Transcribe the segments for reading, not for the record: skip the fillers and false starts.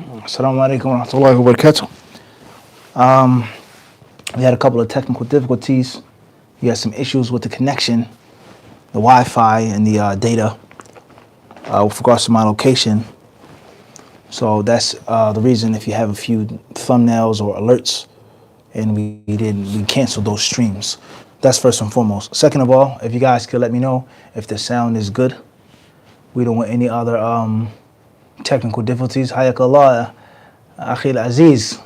Assalamu alaikum wa rahmatullahi wa barakatuh. We had a couple of technical difficulties. We had some issues with the connection, the Wi-Fi, and the data with regards to my location. So that's the reason if you have a few thumbnails or alerts and we canceled those streams. That's first and foremost. Second of all, if you guys could let me know if the sound is good. We don't want any other technical difficulties. Hayakallah, Akhil Aziz.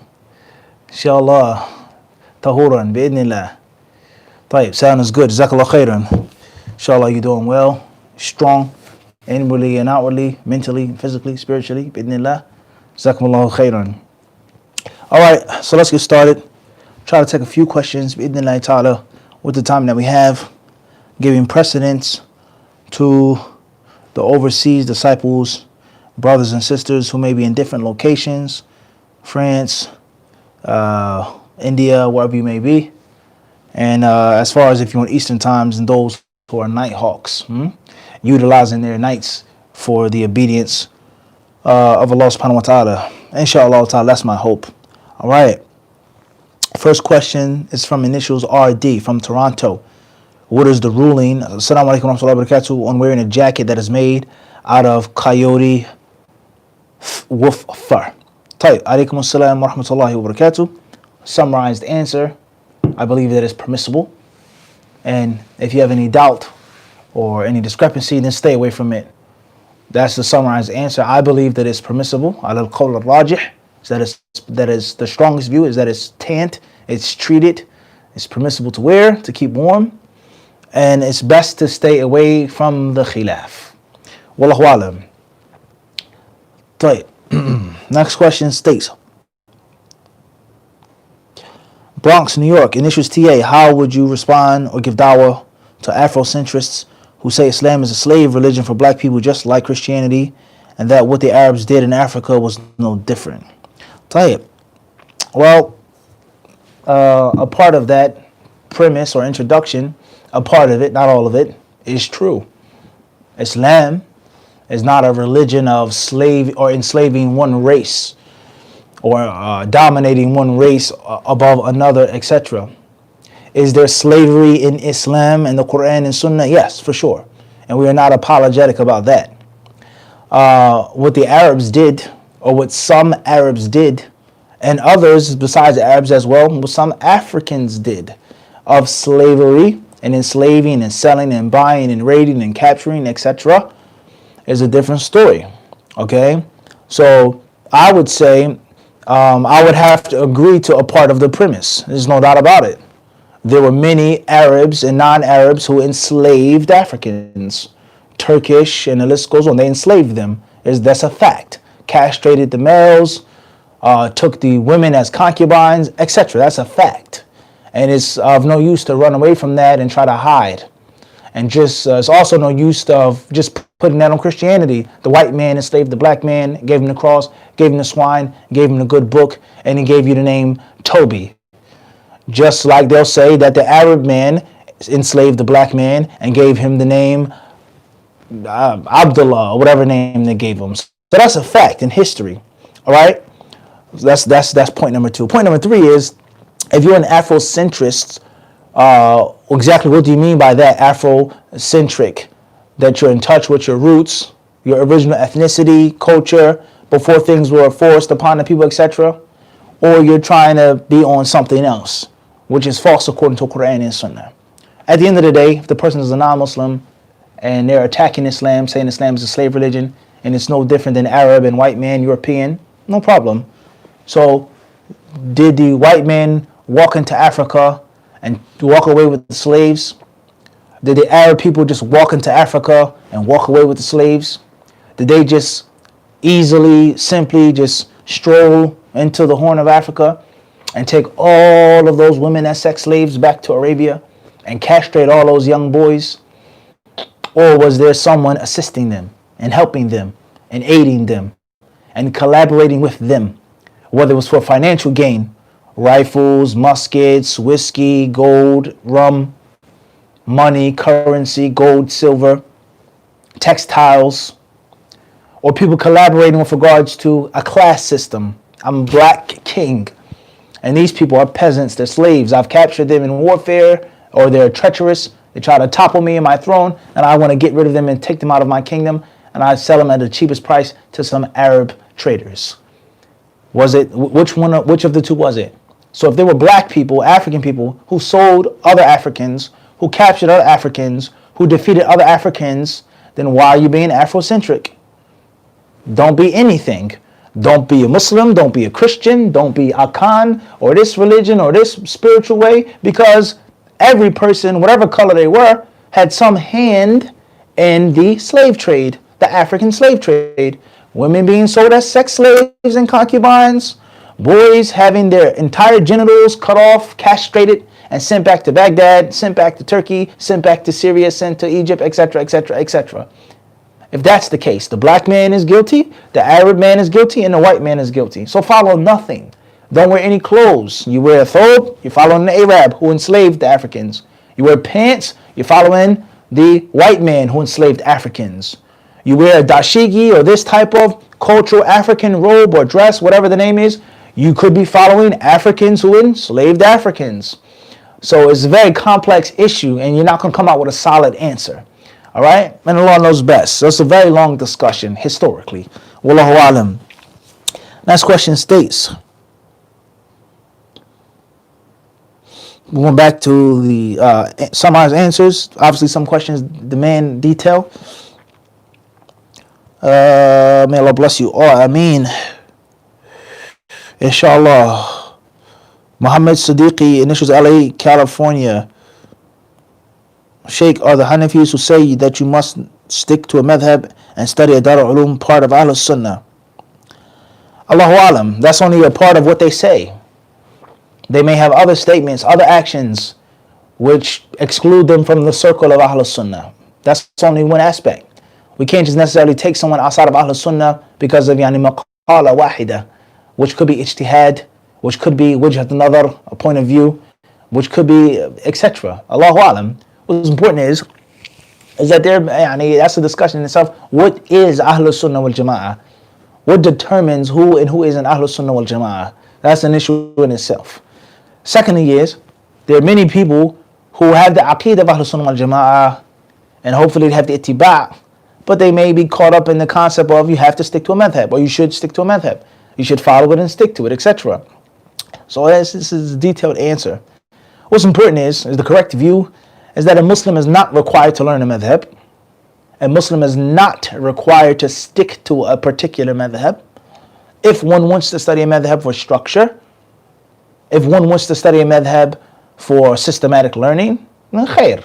Inshallah. Tahuran, bi'idnillah. Tayyib, sound is good. Jazakallah khairan. Inshallah, you're doing well, strong, inwardly and outwardly, mentally, physically, spiritually, bi'idnillah. Jazakumullahu khairan. All right, so let's get started. Try to take a few questions, bi'idnillah ta'ala, with the time that we have, giving precedence to the overseas disciples, brothers and sisters who may be in different locations, France, India, wherever you may be. And as far as if you want Eastern times and those who are night hawks, utilizing their nights for the obedience of Allah subhanahu wa ta'ala. Inshallah ta'ala, that's my hope. All right. First question is from initials RD from Toronto. What is the ruling, assalamu alaikum wa rahmatullahi wa barakatuh, on wearing a jacket that is made out of coyote wolf fur? Tayyib, alaikum assalam wa rahmatullahi wa barakatuh. Summarized answer, I believe that it's permissible. And if you have any doubt or any discrepancy, then stay away from it. That's the summarized answer. I believe that it's permissible. Al qawl al-rajih, that is the strongest view, is that it's tanned, it's treated, it's permissible to wear, to keep warm. And it's best to stay away from the khilaf. Wallahu alam. Next question states, Bronx, New York, initials TA, how would you respond or give dawah to Afrocentrists who say Islam is a slave religion for black people just like Christianity, and that what the Arabs did in Africa was no different? Well, a part of that premise or introduction, a part of it, not all of it, is true. Islam is not a religion of slave or enslaving one race or dominating one race above another, etc. Is there slavery in Islam and the Quran and Sunnah? Yes, for sure. And we are not apologetic about that. What the Arabs did, or what some Arabs did, and others besides the Arabs as well, what some Africans did of slavery and enslaving and selling and buying and raiding and capturing, etc., is a different story. Okay? So I would say I would have to agree to a part of the premise. There's no doubt about it. There were many Arabs and non-Arabs who enslaved Africans. Turkish, and the list goes on. They enslaved them. That's a fact. Castrated the males, took the women as concubines, etc. That's a fact. And it's of no use to run away from that and try to hide. And just it's also no use of just putting that on Christianity. The white man enslaved the black man, gave him the cross, gave him the swine, gave him the good book, and he gave you the name Toby. Just like they'll say that the Arab man enslaved the black man and gave him the name Abdullah, or whatever name they gave him. So that's a fact in history. All right? That's point number two. Point number three is, if you're an Afrocentrist, exactly what do you mean by that, Afrocentric? That you're in touch with your roots, your original ethnicity, culture, before things were forced upon the people, etc. Or you're trying to be on something else, which is false according to Quran and Sunnah. At the end of the day, if the person is a non-Muslim and they're attacking Islam, saying Islam is a slave religion, and it's no different than Arab and white man, European, no problem. So did the white man walk into Africa and walk away with the slaves? Did the Arab people just walk into Africa and walk away with the slaves? Did they just easily, simply just stroll into the Horn of Africa and take all of those women as sex slaves back to Arabia and castrate all those young boys? Or was there someone assisting them and helping them and aiding them and collaborating with them, whether it was for financial gain, rifles, muskets, whiskey, gold, rum, money, currency, gold, silver, textiles, or people collaborating with regards to a class system. I'm black king, and these people are peasants, they're slaves. I've captured them in warfare, or they're treacherous. They try to topple me in my throne, and I want to get rid of them and take them out of my kingdom, and I sell them at the cheapest price to some Arab traders. Was it, which of the two was it? So if they were black people, African people, who sold other Africans, who captured other Africans, who defeated other Africans, then why are you being Afrocentric? Don't be anything. Don't be a Muslim, don't be a Christian, don't be a Khan, or this religion, or this spiritual way, because every person, whatever color they were, had some hand in the slave trade, the African slave trade. Women being sold as sex slaves and concubines, boys having their entire genitals cut off, castrated, and sent back to Baghdad, sent back to Turkey, sent back to Syria, sent to Egypt, etc., etc., etc. If that's the case, the black man is guilty, the Arab man is guilty, and the white man is guilty. So follow nothing. Don't wear any clothes. You wear a thobe, you're following the Arab who enslaved the Africans. You wear pants, you're following the white man who enslaved Africans. You wear a dashiki or this type of cultural African robe or dress, whatever the name is, you could be following Africans who enslaved Africans. So it's a very complex issue, and you're not going to come out with a solid answer. All right? And Allah knows best. So it's a very long discussion historically. Wallahu alam. Next question states, going back to the summarized answers. Obviously, some questions demand detail. May Allah bless you all. Ameen. Inshallah. Muhammad Siddiqui, initials LA, California. Sheikh, are the Hanafis who say that you must stick to a madhab and study a Dar al-Ulum part of Ahlul Sunnah? Allahu alam. That's only a part of what they say. They may have other statements, other actions, which exclude them from the circle of Ahlul Sunnah. That's only one aspect. We can't just necessarily take someone outside of Ahlul Sunnah because of maqala wahida, which could be ijtihad, which could be wajhat nazar, a point of view, which could be etc. Allahu alam. What's important is that that's a discussion in itself. What is Ahlul Sunnah wal Jama'ah? What determines who and who isn't Ahlul Sunnah wal Jama'ah? That's an issue in itself. Secondly is, there are many people who have the aqeedah of Ahlul Sunnah wal Jama'ah, and hopefully they have the ittiba', but they may be caught up in the concept of you have to stick to a madhab, or you should stick to a madhab. You should follow it and stick to it, etc. So this is a detailed answer. What's important is the correct view is that a Muslim is not required to learn a madhab. A Muslim is not required to stick to a particular madhab. If one wants to study a madhab for structure, if one wants to study a madhab for systematic learning, then khair.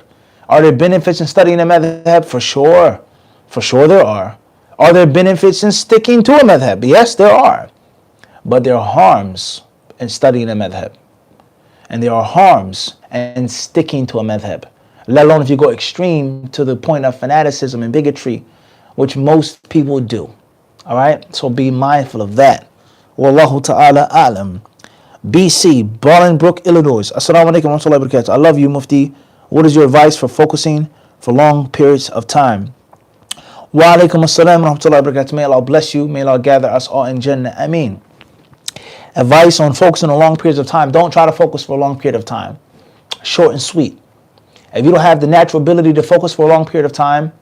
Are there benefits in studying a madhab? For sure. For sure there are. Are there benefits in sticking to a madhab? Yes, there are. But there are harms in studying a madhab. And there are harms in sticking to a madhab. Let alone if you go extreme to the point of fanaticism and bigotry, which most people do. All right? So be mindful of that. Wallahu ta'ala a'lam. BC, Bolingbrook, Illinois. Assalamu alaikum wa rahmatullahi wa barakatuh. I love you, Mufti. What is your advice for focusing for long periods of time? Wa alaikum assalam wa rahmatullahi wa barakatuh. May Allah bless you. May Allah gather us all in Jannah. Ameen. Advice on focusing on long periods of time. Don't try to focus for a long period of time. Short and sweet. If you don't have the natural ability to focus for a long period of time,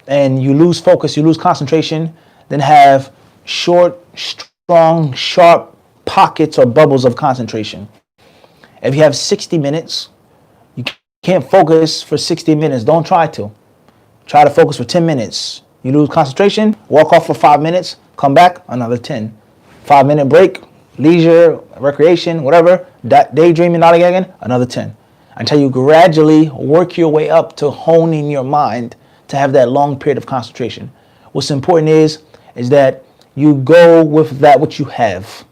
and you lose focus, you lose concentration, then have short, strong, sharp pockets or bubbles of concentration. If you have 60 minutes, you can't focus for 60 minutes. Don't try to. Try to focus for 10 minutes. You lose concentration, walk off for 5 minutes, come back, another 10. 5-minute break, leisure, recreation, whatever, daydreaming, not again, another 10. Until you gradually work your way up to honing your mind to have that long period of concentration. What's important is that you go with that which you have.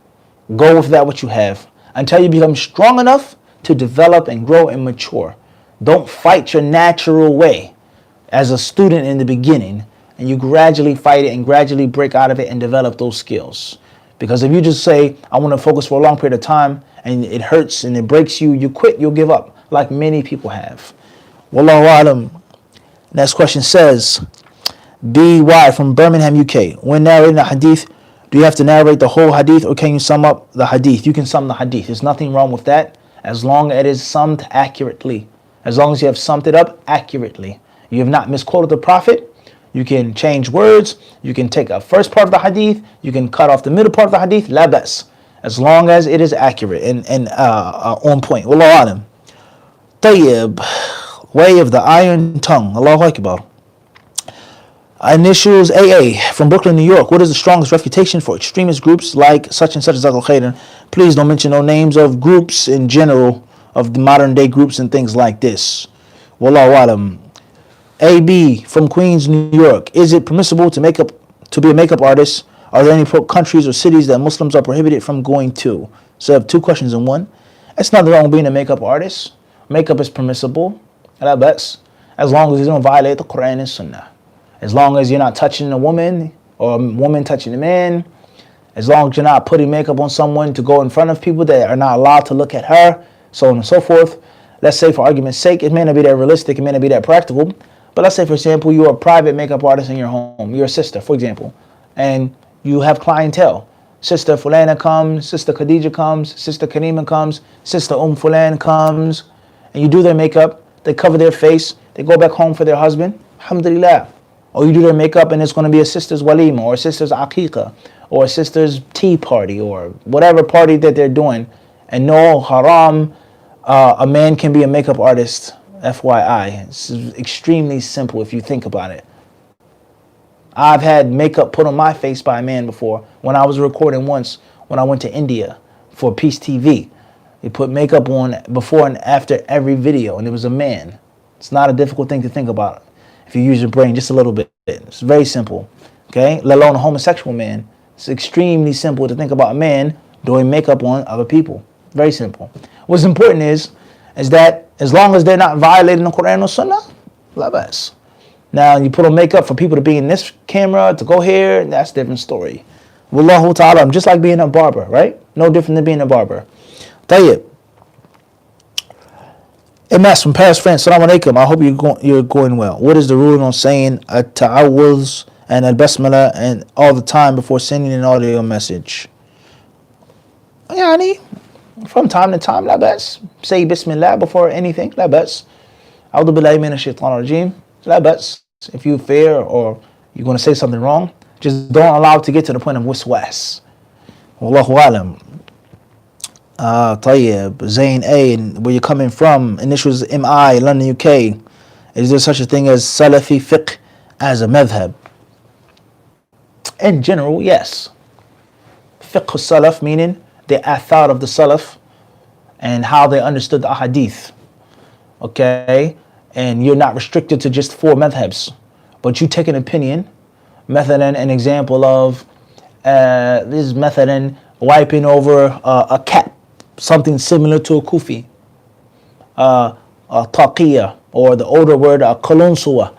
Go with that which you have until you become strong enough to develop and grow and mature. Don't fight your natural way as a student in the beginning, and you gradually fight it and gradually break out of it and develop those skills. Because if you just say, I want to focus for a long period of time, and it hurts and it breaks you, you quit, you'll give up, like many people have. Wallahu alam. Next question says, DY from Birmingham, UK. When narrating a hadith, do you have to narrate the whole hadith or can you sum up the hadith? You can sum the hadith. There's nothing wrong with that as long as it is summed accurately. As long as you have summed it up accurately. You have not misquoted the Prophet. You can change words. You can take a first part of the hadith. You can cut off the middle part of the hadith. La bas. As long as it is accurate and on point. Wallahu alam. Tayyib. Way of the iron tongue. Allahu Akbar. Initials AA from Brooklyn, New York. What is the strongest refutation for extremist groups like such and such as Al Qaeda? Please don't mention no names of groups in general, of the modern day groups and things like this. Wallahu alam. AB from Queens, New York. Is it permissible to be a makeup artist? Are there any countries or cities that Muslims are prohibited from going to? So I have two questions in one. It's nothing wrong with being a makeup artist. Makeup is permissible. As long as you don't violate the Quran and Sunnah. As long as you're not touching a woman or a woman touching a man. As long as you're not putting makeup on someone to go in front of people that are not allowed to look at her, so on and so forth. Let's say for argument's sake, it may not be that realistic, it may not be that practical, but let's say for example, you're a private makeup artist in your home. You're a sister, for example, and you have clientele. Sister Fulana comes, Sister Khadija comes, Sister Karima comes, Sister Fulan comes, and you do their makeup, they cover their face, they go back home for their husband, alhamdulillah. Or you do their makeup and it's going to be a sister's walima or a sister's aqiqah or a sister's tea party or whatever party that they're doing. And no haram, a man can be a makeup artist, FYI. It's extremely simple if you think about it. I've had makeup put on my face by a man before when I was recording once when I went to India for Peace TV. He put makeup on before and after every video and it was a man. It's not a difficult thing to think about. If you use your brain just a little bit, it's very simple, okay? Let alone a homosexual man. It's extremely simple to think about a man doing makeup on other people. Very simple. What's important is that as long as they're not violating the Quran or Sunnah, la bas. Now, you put on makeup for people to be in this camera, to go here, that's a different story. Wallahu ta'ala, I'm just like being a barber, right? No different than being a barber. Tayyib. MS from Paris, France. Assalamu alaikum. I hope you're going well. What is the ruling on saying at-ta'awuz and al-basmala and all the time before sending an audio message? Yani, from time to time, la bas. Say bismillah before anything, la bas. A'udhu billahi minash shaitanir rajeem, la bas. If you fear or you're going to say something wrong, just don't allow it to get to the point of waswas. Wallahu alam. Tayyib, Zain A, where you're coming from, initials MI, London, UK. Is there such a thing as Salafi fiqh as a madhab? In general, yes. Fiqh salaf, meaning the athar of the salaf and how they understood the ahadith. Okay? And you're not restricted to just 4 madhabs, but you take an opinion. Mathalan, an example of this is mathalan wiping over a cat. Something similar to a kufi, a taqiyya, or the older word, a kalunsuwa,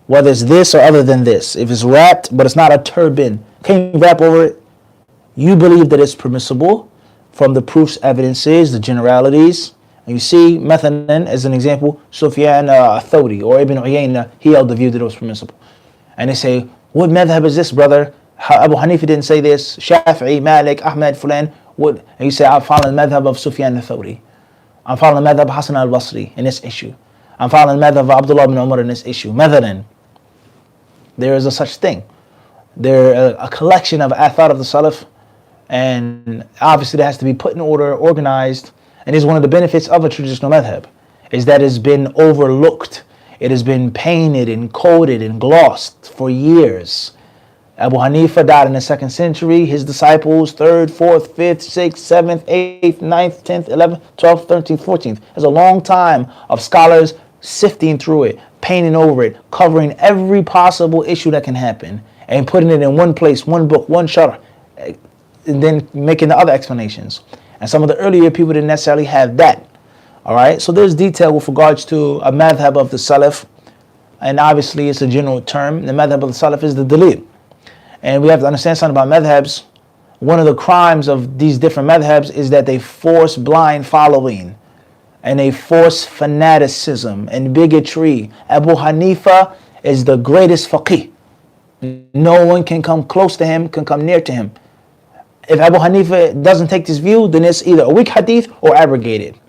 whether it's this or other than this. If it's wrapped, but it's not a turban, can you wrap over it? You believe that it's permissible from the proofs, evidences, the generalities. And you see, mathalan, as an example, Sufyan Thawri or Ibn Uyayna, he held the view that it was permissible. And they say, what madhab is this, brother? Abu Hanifa didn't say this. Shafi'i, Malik, Ahmad, Fulan. And you say, I'm following the madhab of Sufyan al-Thawri. I'm following the madhab of Hassan al-Basri in this issue. I'm following the madhab of Abdullah ibn Umar in this issue. Mathalan, there is a such thing. There a collection of athar of the Salaf, and obviously that has to be put in order, organized, and is one of the benefits of a traditional madhab, is that it's been overlooked. It has been painted and coated and glossed for years. Abu Hanifa died in the 2nd century. His disciples, 3rd, 4th, 5th, 6th, 7th, 8th, 9th, 10th, 11th, 12th, 13th, 14th. There's a long time of scholars sifting through it, painting over it, covering every possible issue that can happen, and putting it in one place, one book, one sharh, and then making the other explanations. And some of the earlier people didn't necessarily have that. All right, so there's detail with regards to a madhab of the Salaf, and obviously it's a general term. The madhab of the Salaf is the dalil. And we have to understand something about madhabs. One of the crimes of these different madhabs is that they force blind following and they force fanaticism and bigotry. Abu Hanifa is the greatest faqih. No one can come close to him, can come near to him. If Abu Hanifa doesn't take this view, then it's either a weak hadith or abrogated.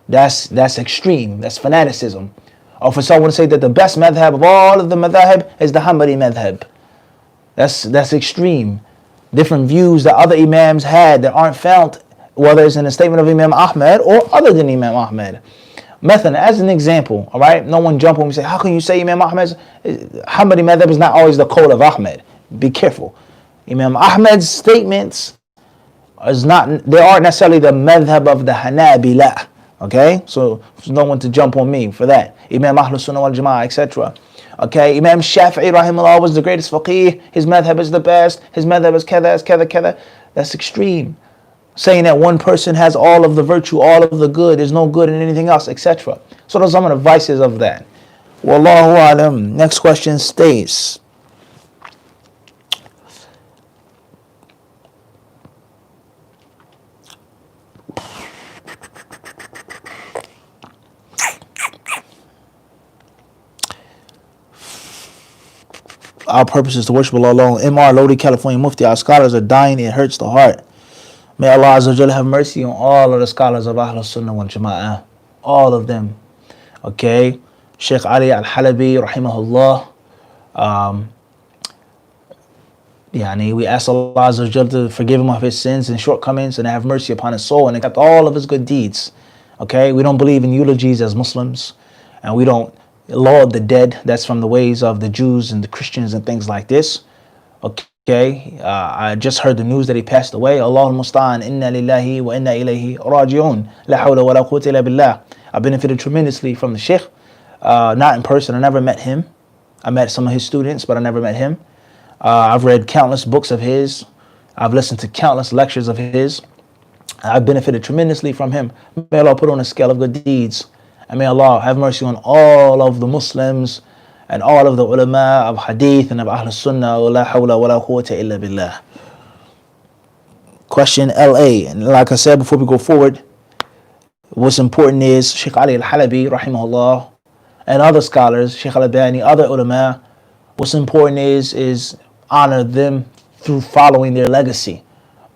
That's extreme. That's fanaticism. Or for someone to say that the best madhab of all of the madhab is the Hanbali madhab. That's extreme. Different views that other imams had that aren't found, whether it's in the statement of Imam Ahmad or other than Imam Ahmad. Method, as an example, all right? No one jump on me and say, how can you say Imam Ahmad's Hanbali madhab is not always the code of Ahmad? Be careful. Imam Ahmad's statements they aren't necessarily the madhab of the Hanabila. Okay? So there's no one to jump on me for that. Imam Ahlus Sunnah wal Jama'ah, etc. Okay, Imam Shafi'i rahimahullah was the greatest faqih. His madhab is the best. His madhab is kada. That's extreme. Saying that one person has all of the virtue, all of the good, there's no good in anything else, etc. So those are some of the vices of that. Wallahu alam. Next question states, our purpose is to worship Allah alone. MR Lodi, California Mufti. Our scholars are dying. It hurts the heart. May Allah Azza wa Jalla have mercy on all of the scholars of Ahlus Sunnah wal Jama'ah. All of them. Okay. Sheikh Ali Al-Halabi, rahimahullah. We ask Allah Azza wa Jalla to forgive him of his sins and shortcomings and have mercy upon his soul and accept all of his good deeds. Okay. We don't believe in eulogies as Muslims. And we don't laud the dead. That's from the ways of the Jews and the Christians and things like this. Okay, I just heard the news that he passed away. Allahul Musta'an, inna lillahi wa inna ilayhi raji'un. La hawla wa la quwwata illa billah. I benefited tremendously from the Sheikh. Not in person. I never met him. I met some of his students, but I never met him. I've read countless books of his. I've listened to countless lectures of his. I benefited tremendously from him. May Allah put on a scale of good deeds. And may Allah have mercy on all of the Muslims and all of the ulama of hadith and of Ahlus Sunnah. La hawla wa la quwwata illa billah. Question LA. And like I said before we go forward, what's important is Sheikh Ali Al-Halabi, rahimahullah, and other scholars, Sheikh Al-Albani, other ulama, what's important is honor them through following their legacy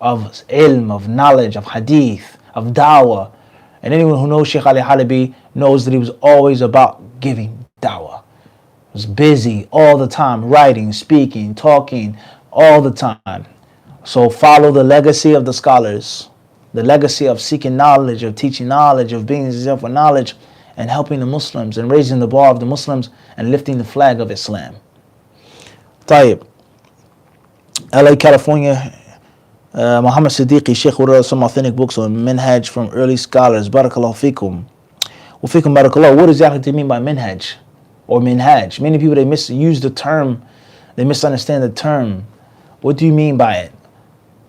of ilm, of knowledge, of hadith, of da'wah. And anyone who knows Sheikh Ali Halabi knows that he was always about giving da'wah. He was busy all the time, writing, speaking, talking, all the time. So follow the legacy of the scholars, the legacy of seeking knowledge, of teaching knowledge, of being yourself with knowledge, and helping the Muslims, and raising the bar of the Muslims, and lifting the flag of Islam. Tayyib. LA, California. Muhammad Siddiqui, Sheikh, wrote some authentic books on minhaj from early scholars. Barakallahu fikum. Well, fikum barakallah. What exactly do you mean by minhaj or minhaj? Many people, they misuse the term. They misunderstand the term. What do you mean by it?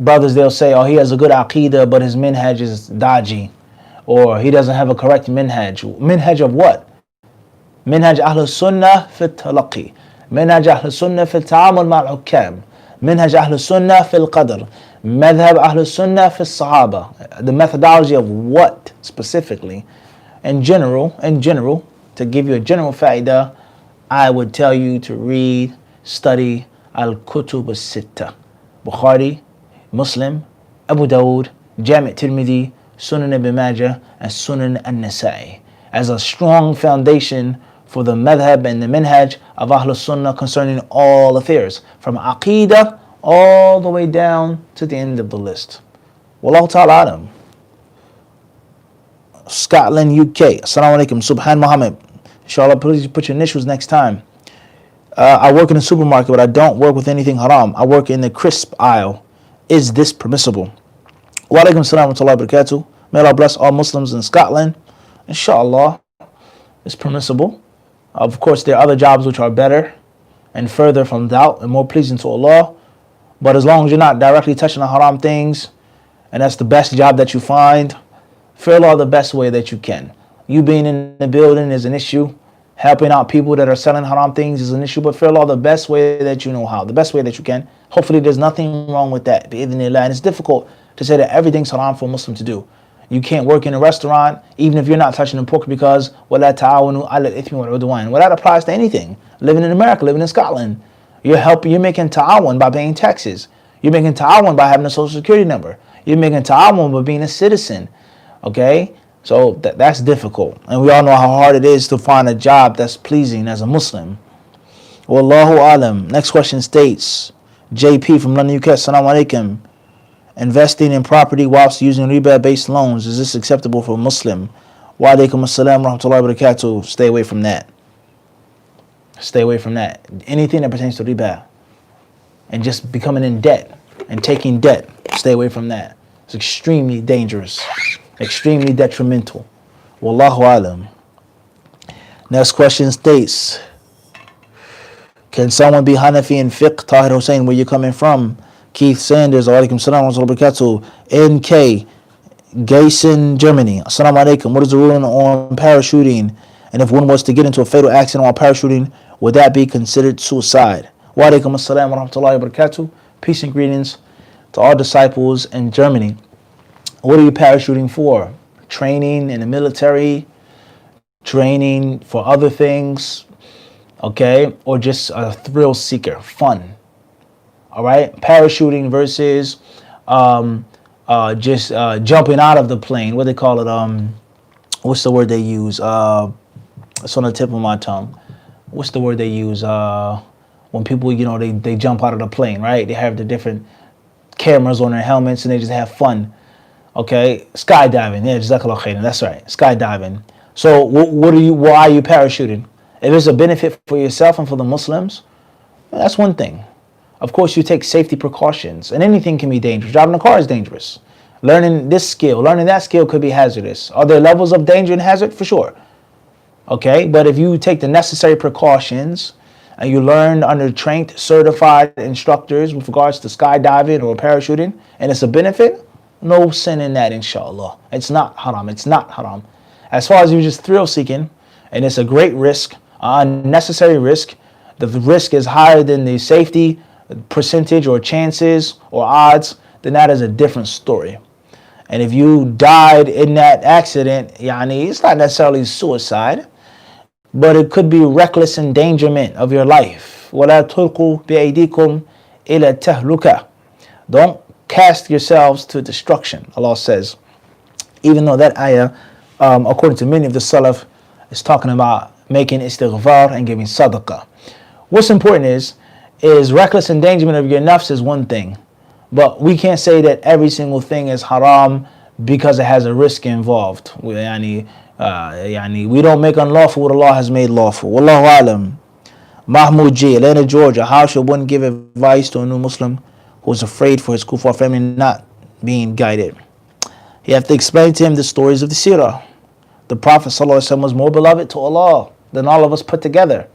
Brothers, they'll say, oh, he has a good aqidah, but his minhaj is dodgy. Or he doesn't have a correct minhaj. Minhaj of what? Minhaj Ahlus Sunnah fi talaqi. Minhaj Ahlus Sunnah fi ta'amul ma'al hukam. Minhaj Ahlus Sunnah fi al-qadr. Madhab Ahlus Sunnah fi Sahaba. The methodology of what specifically? In general, to give you a general fa'idah, I would tell you to read, study Al-Kutub As-Sitta. Bukhari, Muslim, Abu Dawud, Jami' Tirmidhi, Sunan Ibn Majah, and Sunan An-Nasa'i as a strong foundation for the madhab and the minhaj of Ahlus Sunnah concerning all affairs, from aqidah all the way down to the end of the list. Wallahu ta'ala alam. Scotland, UK. Assalamu alaikum. Subhan Muhammad. Inshallah, please put your initials next time. I work in a supermarket, but I don't work with anything haram. I work in the crisp aisle. Is this permissible? Wa alaikum salam wa rahmatullahi wa barakatuh. May Allah bless all Muslims in Scotland. Inshallah, it's permissible. Of course, there are other jobs which are better and further from doubt and more pleasing to Allah. But as long as you're not directly touching the haram things, and that's the best job that you find, fear Allah the best way that you can. You being in the building is an issue. Helping out people that are selling haram things is an issue. But fear Allah the best way that you know how, the best way that you can. Hopefully there's nothing wrong with that. Bi'idhnillah. And it's difficult to say that everything's haram for a Muslim to do. You can't work in a restaurant, even if you're not touching the pork, because وَلَا تَعَاوَنُوا عَلَى الْإِثْمِ وَالْعُدْوَانِ. Well, that applies to anything. Living in America, living in Scotland. You're making ta'awun by paying taxes. You're making ta'awun by having a social security number. You're making ta'awun by being a citizen. Okay? So that's difficult. And we all know how hard it is to find a job that's pleasing as a Muslim. Wallahu alam. Next question states, JP from London, UK. Assalamu alaikum. Investing in property whilst using riba-based loans, is this acceptable for a Muslim? Wa alaikum assalam wa rahmatullahi wa barakatuh. Stay away from that. Stay away from that. Anything that pertains to riba and just becoming in debt and taking debt, stay away from that. It's extremely dangerous, extremely detrimental. Wallahu alam. Next question states, can someone be Hanafi in fiqh? Tahir Hussein, where you coming from? Keith Sanders, alaikum salam wa rahmatullahi wa barakatuh. NK, Gayson, Germany. Assalamu alaikum. What is the ruling on parachuting? And if one was to get into a fatal accident while parachuting, would that be considered suicide? Wa alaikum assalam wa rahmatullahi wa barakatuh. Peace and greetings to all disciples in Germany. What are you parachuting for? Training in the military? Training for other things? Okay? Or just a thrill seeker, fun? All right? Parachuting versus just jumping out of the plane. What do they call it? What's the word they use? It's on the tip of my tongue. What's the word they use? When people, they jump out of the plane, right? They have the different cameras on their helmets and they just have fun. Okay? Skydiving. Yeah, jazakallah khairan. That's right. Skydiving. So why are you parachuting? If it's a benefit for yourself and for the Muslims, that's one thing. Of course, you take safety precautions, and anything can be dangerous. Driving a car is dangerous. Learning this skill, learning that skill could be hazardous. Are there levels of danger and hazard? For sure. Okay, but if you take the necessary precautions and you learn under trained, certified instructors with regards to skydiving or parachuting, and it's a benefit, no sin in that, inshallah. It's not haram. It's not haram. As far as you just thrill seeking, and it's a great risk, unnecessary risk, the risk is higher than the safety percentage or chances or odds, then that is a different story. And if you died in that accident, it's not necessarily suicide, but it could be reckless endangerment of your life. وَلَا تُلْقُوا بِأَيْدِيكُمْ إِلَى التَّهْلُكَةِ. Don't cast yourselves to destruction, Allah says. Even though that ayah, according to many of the Salaf, is talking about making istighfar and giving sadaqah. What's important is reckless endangerment of your nafs is one thing, but we can't say that every single thing is haram because it has a risk involved. We don't make unlawful what Allah has made lawful. Wallahu alam. Mahmoud G, Atlanta, Georgia. How should one give advice to a new Muslim who is afraid for his kuffar family not being guided? You have to explain to him the stories of the seerah. The Prophet ﷺ was more beloved to Allah than all of us put together.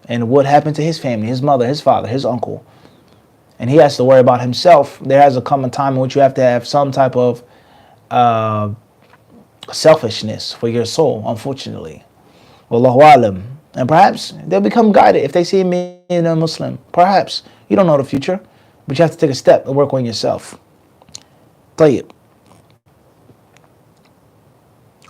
And what happened to his family, his mother, his father, his uncle. And he has to worry about himself. There has to come a time in which you have to have some type of selfishness for your soul, unfortunately. Wallahu alam. And perhaps they'll become guided if they see me in a Muslim. Perhaps. You don't know the future. But you have to take a step and work on yourself. Tayyib.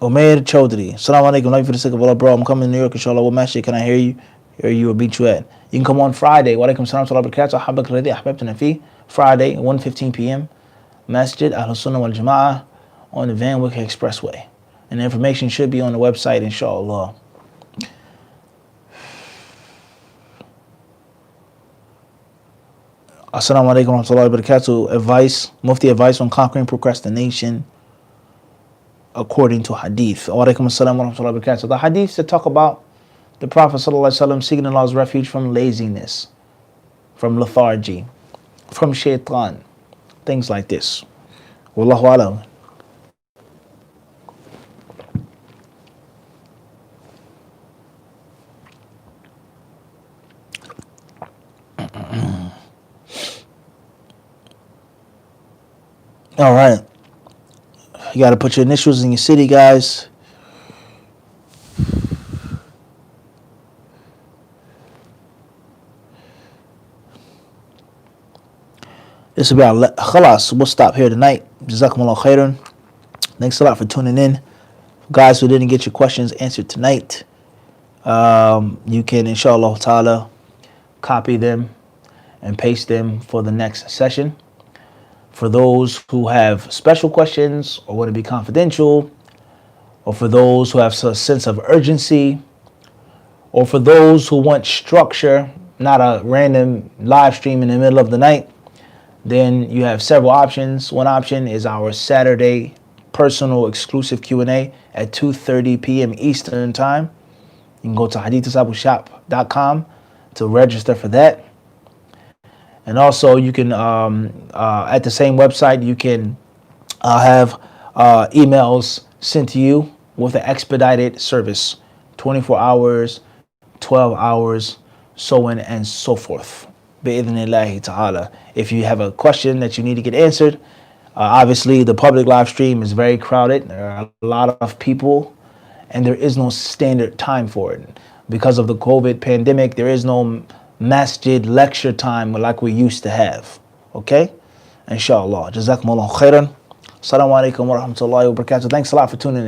Umair Chaudhry. Assalamu alaikum. Love you for the sake of Allah, bro. I'm coming to New York, inshallah. What masjid can I hear you? Hear you or beat you at? You can come on Friday. Wa alaikum salam wa barakatuh. Ahabak alladhi ahbabtana fi. Friday, 1:15 p.m. Masjid Ahl Sunnah wal Jama'ah on the Van Wick Expressway. And the information should be on the website, inshallah. Assalamu alaikum wa rahmatullahi wa barakatuh. Advice, Mufti advice on conquering procrastination according to hadith. Wa alaikum assalam wa rahmatullahi wa barakatuh. The hadiths that talk about the Prophet ﷺ seeking Allah's refuge from laziness, from lethargy, from shaitan, things like this. Wallahu alam. All right. You got to put your initials in your city, guys. This will be our khalas. We'll stop here tonight. Jazakumullah khairan. Thanks a lot for tuning in. Guys who didn't get your questions answered tonight, you can, inshallah ta'ala, copy them and paste them for the next session. For those who have special questions or want to be confidential, or for those who have a sense of urgency, or for those who want structure, not a random live stream in the middle of the night, then you have several options. One option is our Saturday personal exclusive Q&A at 2:30 p.m. Eastern Time. You can go to HadithDiscipleshop.com to register for that. And also you can, at the same website, you can have emails sent to you with an expedited service, 24 hours, 12 hours, so on and so forth. Bi'idhnillahi ta'ala. If you have a question that you need to get answered, obviously the public live stream is very crowded. There are a lot of people, and there is no standard time for it. Because of the COVID pandemic, there is no masjid lecture time like we used to have. Okay? Inshallah. Jazakumullah khairan. Assalamu alaikum wa rahmatullahi wa barakatuh. Thanks a lot for tuning in.